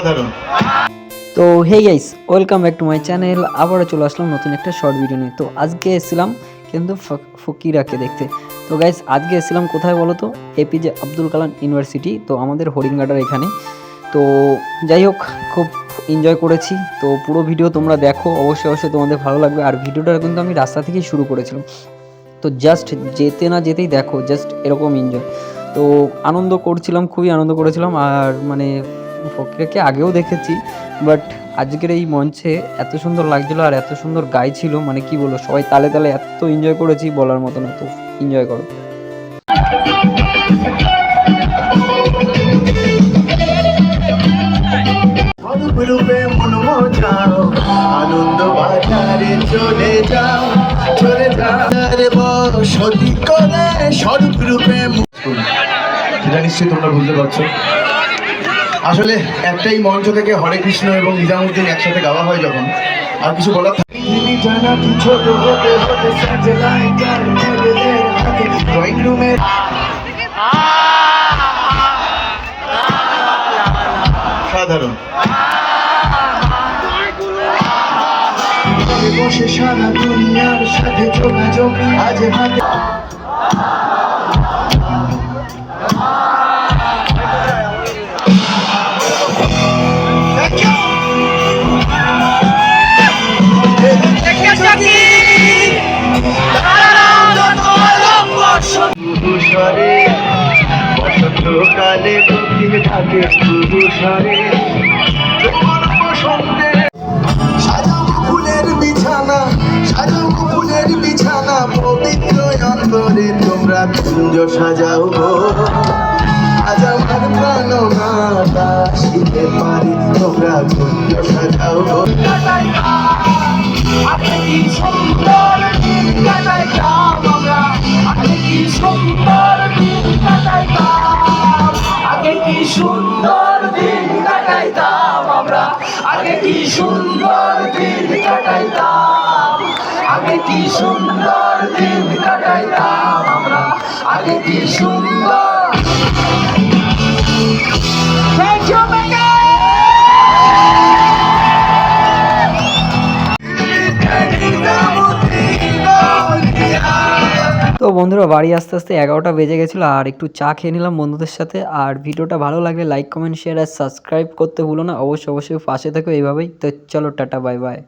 সাধারণ। তো hey guys, welcome back to my channel. আবারও চলে আসলাম নতুন একটা শর্ট ভিডিও নিয়ে। তো আজকে এসেছিলাম কিন্তু ফকিরাকে দেখতে। তো গাইস আজকে এসেছিলাম কোথায় বলো তো, এপিজে আব্দুল কালাম ইউনিভার্সিটি, তো আমাদের হরিণঘাটার এখানে। তো যাই হোক, খুব এনজয় করেছি। তো পুরো ভিডিও তোমরা দেখো, অবশ্যই অবশ্যই তোমাদের ভালো লাগবে। আর ভিডিওটা কিন্তু আমি রাস্তা থেকেই শুরু করেছিলাম, তো জাস্ট যেতে না যেতেই দেখো জাস্ট এরকম এনজয়। তো আনন্দ করছিলাম, খুবই আনন্দ করেছিলাম। আর মানে ফকিরকে আগেও দেখেছি, বাট আজকের এই মঞ্চে এত সুন্দর লাগছিল আর এত সুন্দর গাইছিল, মানে কি বলবো, সবাই তালে তালে এত এনজয় করেছি বলার মতো না। তো এনজয় করো। রূপে মন মজাও, আনন্দ বাজারে চলে যাও, চলে যারে বসতি করে স্বরূপ রূপে। এটা নিশ্চয়ই তোমরা বুঝতে পারছো। আসলে একটাই মঞ্চ থেকে হরে কৃষ্ণ এবং নিজামুদ্দিন একসাথে গাওয়া হয় যখন, আর কিছু বলার জানা কি ছোট হতে হতে স্যাটেলাইটার মেয়েদের হাতে ড্রয়িং রুমে সাধারণ বসে সারা দুনিয়ার সাথে যোগাযোগ আজ হাতে। বসন্তকালে কোকিল ডাকে পুরুষরে, সাজাও ফুলের বিছানা, সাজাও ফুলের বিছানা, পবিত্র অন্তরে তোমরা কুঞ্জ সাজাও গো। আজ আমার প্রাণ মাতা শিখতে পারি, তোমরা কুঞ্জ সাজাও গো। কি সুন্দর দিন কাটাইতাম আমরা, কি সুন্দর দিন কাটাইতাম, আগে কি সুন্দর দিন কাটাইতাম আমরা, আগে কি সুন্দর দিন কাটাইতাম, আগে কি সুন্দর দিন কাটাইতাম আমরা, আগে কি সুন্দর। তো বন্ধুরা, বাড়ি আস্তে আস্তে 11টা বেজে গেছিলো, আর একটু চা খেয়ে নিলাম বন্ধুদের সাথে। আর ভিডিওটা ভালো লাগলে লাইক কমেন্ট শেয়ার আর সাবস্ক্রাইব করতে ভুলো না, অবশ্যই অবশ্যই পাশে থেকো এইভাবেই। তো চলো, টাটা, বাই বাই।